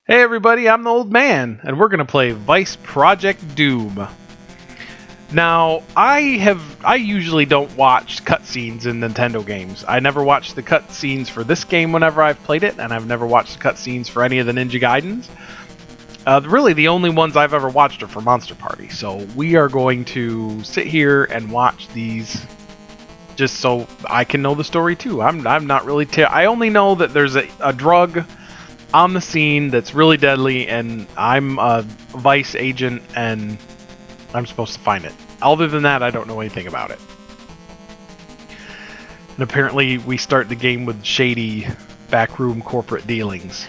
Hey everybody, I'm the old man, and we're gonna play Vice Project Doom. Now, I usually don't watch cutscenes in Nintendo games. I never watched the cutscenes for this game whenever I've played it, and I've never watched the cutscenes for any of the Ninja Gaidens. Really, the only ones I've ever watched are for Monster Party. So we are going to sit here and watch these, just so I can know the story too. I'm not really. I only know that there's a drug on the scene that's really deadly, and I'm a vice agent, and I'm supposed to find it. Other than that, I don't know anything about it. And apparently, we start the game with shady backroom corporate dealings.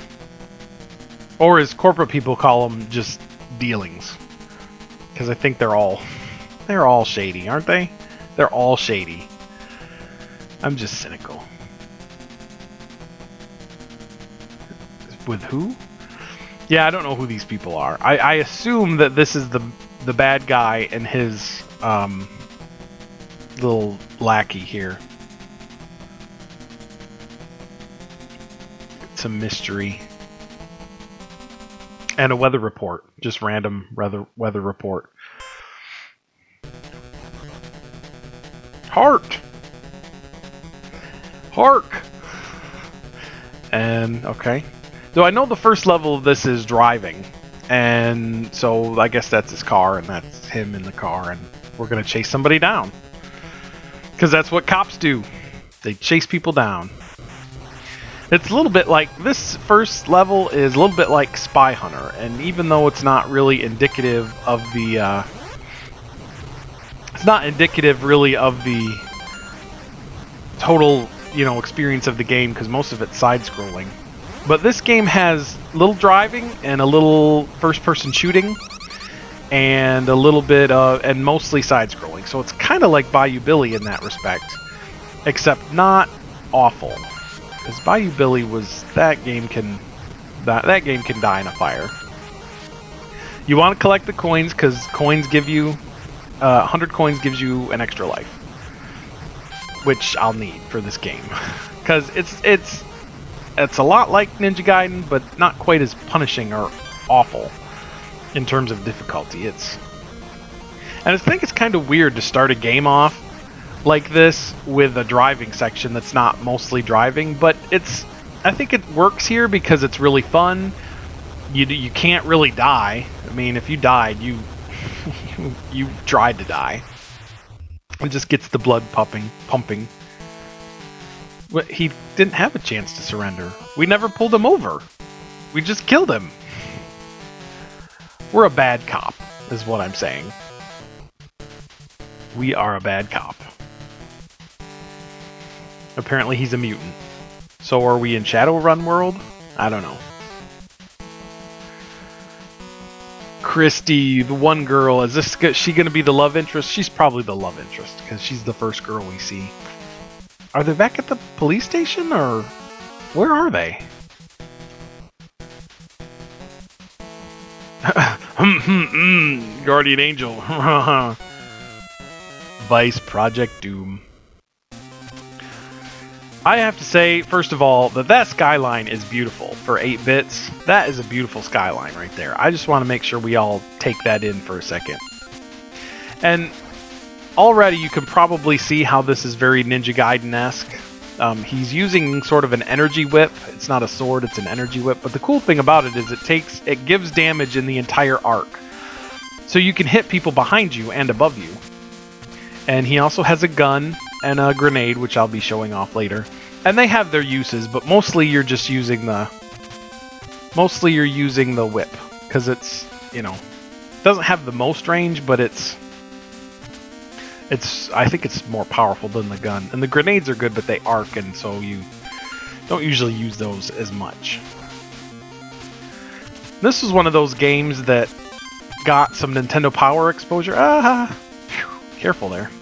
Or as corporate people call them, just dealings. Because I think they're all shady, aren't they? They're all shady. I'm just cynical. With who? Yeah, I don't know who these people are. I assume that this is the bad guy and his little lackey here. It's a mystery. And a weather report. Just random weather report. Hart! Hark! And, okay. So I know the first level of this is driving, and so I guess that's his car, and that's him in the car, and we're gonna chase somebody down. Because that's what cops do. They chase people down. It's a little bit like, this first level is a little bit like Spy Hunter, and even though it's not really indicative of the, it's not indicative really of the total, experience of the game, because most of it's side-scrolling. But this game has little driving and a little first-person shooting and a little bit of, and mostly side-scrolling. So it's kind of like Bayou Billy in that respect, except not awful. Because Bayou Billy was, that game can die in a fire. You want to collect the coins because coins give you 100 coins gives you an extra life, which I'll need for this game because it's a lot like Ninja Gaiden, but not quite as punishing or awful in terms of difficulty. And I think it's kind of weird to start a game off like this with a driving section that's not mostly driving, but I think it works here because it's really fun. You can't really die. I mean, if you died, you tried to die. It just gets the blood pumping. He didn't have a chance to surrender. We never pulled him over. We just killed him. We're a bad cop, is what I'm saying. We are a bad cop. Apparently he's a mutant. So are we in Shadowrun world? I don't know. Christy, the one girl, is she going to be the love interest? She's probably the love interest, because she's the first girl we see. Are they back at the police station, or where are they? Guardian Angel. Vice Project Doom. I have to say, first of all, that skyline is beautiful for 8 bits. That is a beautiful skyline right there. I just want to make sure we all take that in for a second. And already you can probably see how this is very Ninja Gaiden-esque. He's using sort of an energy whip. It's not a sword, it's an energy whip. But the cool thing about it is it gives damage in the entire arc. So you can hit people behind you and above you. And he also has a gun and a grenade, which I'll be showing off later. And they have their uses, but mostly you're just using the whip, because it's, doesn't have the most range, but I think it's more powerful than the gun. And the grenades are good, but they arc, and so you don't usually use those as much. This was one of those games that got some Nintendo Power exposure. Careful there.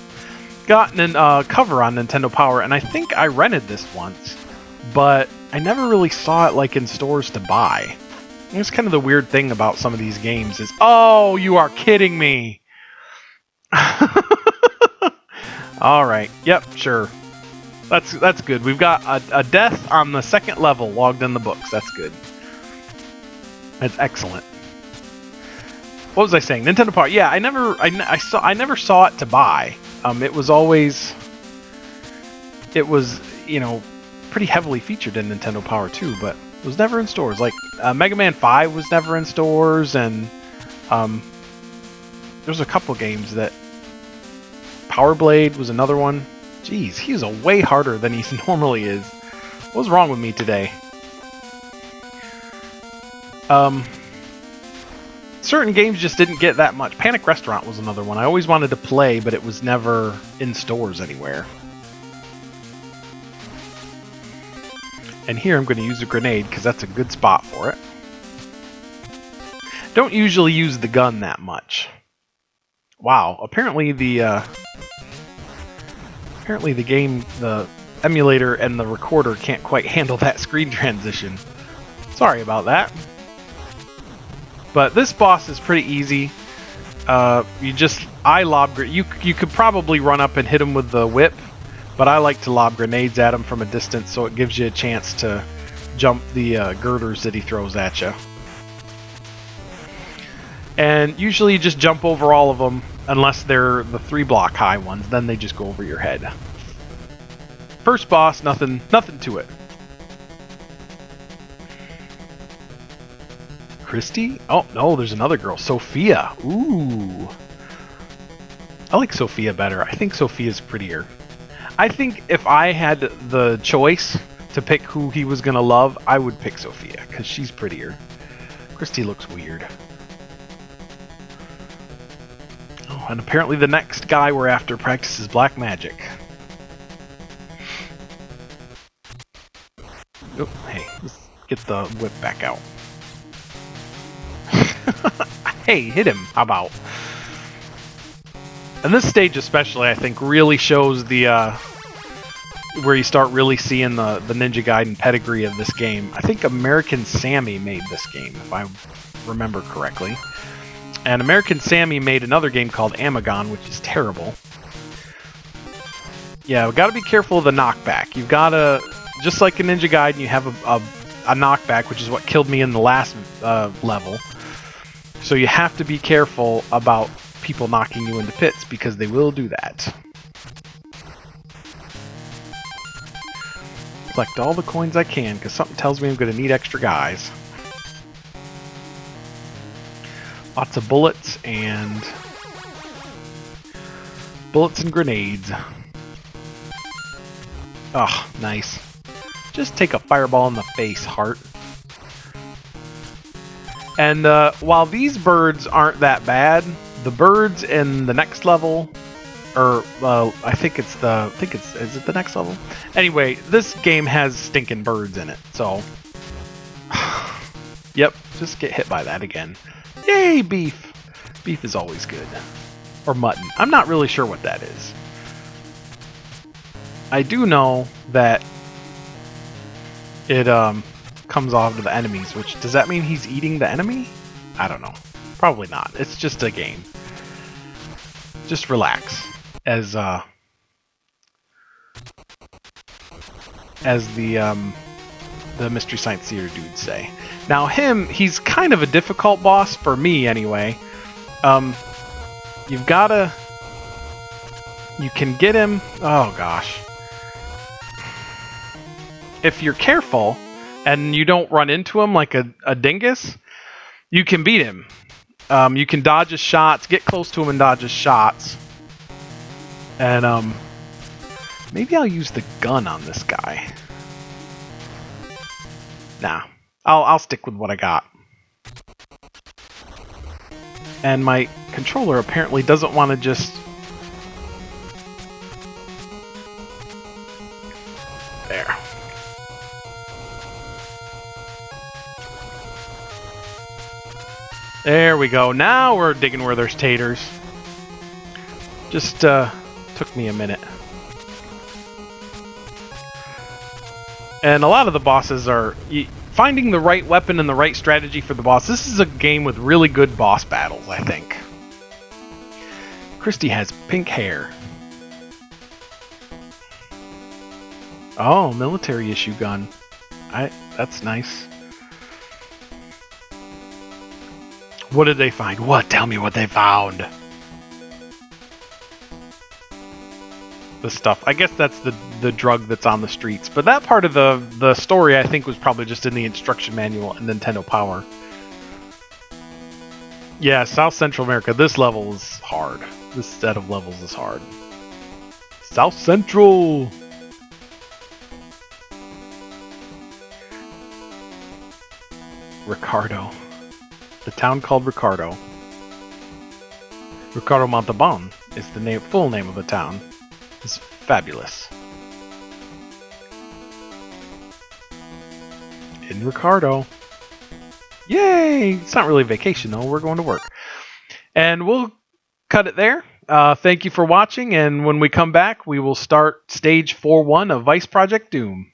Gotten a cover on Nintendo Power, and I think I rented this once, but I never really saw it like in stores to buy. It's kind of the weird thing about some of these games is, oh, you are kidding me. All right. Yep, sure. That's good. We've got a death on the second level logged in the books. That's good. It's excellent. What was I saying? Nintendo Power. Yeah, I never saw it to buy. It was always, you know, pretty heavily featured in Nintendo Power 2, but it was never in stores. Like Mega Man 5 was never in stores, and there's a couple games that Power Blade was another one. Jeez, he was way harder than he normally is. What's wrong with me today? Certain games just didn't get that much. Panic Restaurant was another one I always wanted to play, but it was never in stores anywhere. And here I'm going to use a grenade because that's a good spot for it. Don't usually use the gun that much. Wow, apparently the game, the emulator and the recorder can't quite handle that screen transition. Sorry about that. But this boss is pretty easy. I lob. You could probably run up and hit him with the whip, but I like to lob grenades at him from a distance, so it gives you a chance to jump the girders that he throws at you. And usually you just jump over all of them, unless they're the 3-block high ones. Then they just go over your head. First boss, nothing to it. Christy? Oh, no, there's another girl. Sophia. Ooh. I like Sophia better. I think Sophia's prettier. I think if I had the choice to pick who he was going to love, I would pick Sophia, because she's prettier. Christy looks weird. Oh, and apparently the next guy we're after practices black magic. Oh, hey, let's get the whip back out. Hey, hit him. How about? And this stage especially, I think, really shows the where you start really seeing the Ninja Gaiden pedigree of this game. I think American Sammy made this game, if I remember correctly. And American Sammy made another game called Amagon, which is terrible. Yeah, we've got to be careful of the knockback. You've got to, just like in Ninja Gaiden, you have a knockback, which is what killed me in the last level. So you have to be careful about people knocking you into pits, because they will do that. Collect all the coins I can, because something tells me I'm going to need extra guys. Lots of bullets and grenades. Oh, nice. Just take a fireball in the face, Hart. And while these birds aren't that bad, the birds in the next level, or I think is it the next level? Anyway, this game has stinking birds in it, so yep, just get hit by that again. Yay, beef! Beef is always good. Or mutton. I'm not really sure what that is. I do know that it comes off to the enemies, which, does that mean he's eating the enemy? I don't know. Probably not. It's just a game. Just relax. As the Mystery Science Theater dudes say. Now he's kind of a difficult boss for me anyway. You can get him, oh gosh. If you're careful and you don't run into him like a dingus, you can beat him. You can dodge his shots, get close to him and dodge his shots. And maybe I'll use the gun on this guy. Nah, I'll stick with what I got. And my controller apparently doesn't want to just... There. There we go. Now we're digging where there's taters. Just took me a minute. And a lot of the bosses are... Finding the right weapon and the right strategy for the boss. This is a game with really good boss battles, I think. Christy has pink hair. Oh, military issue gun. That's nice. What did they find? What? Tell me what they found. The stuff. I guess that's the drug that's on the streets. But that part of the story, I think, was probably just in the instruction manual and Nintendo Power. Yeah, South Central America. This level is hard. This set of levels is hard. South Central! Ricardo. The town called Ricardo. Ricardo Montalban is the full name of the town. It's fabulous. In Ricardo. Yay! It's not really vacation though, we're going to work. And we'll cut it there. Thank you for watching, and when we come back, we will start Stage 4-1 of Vice Project Doom.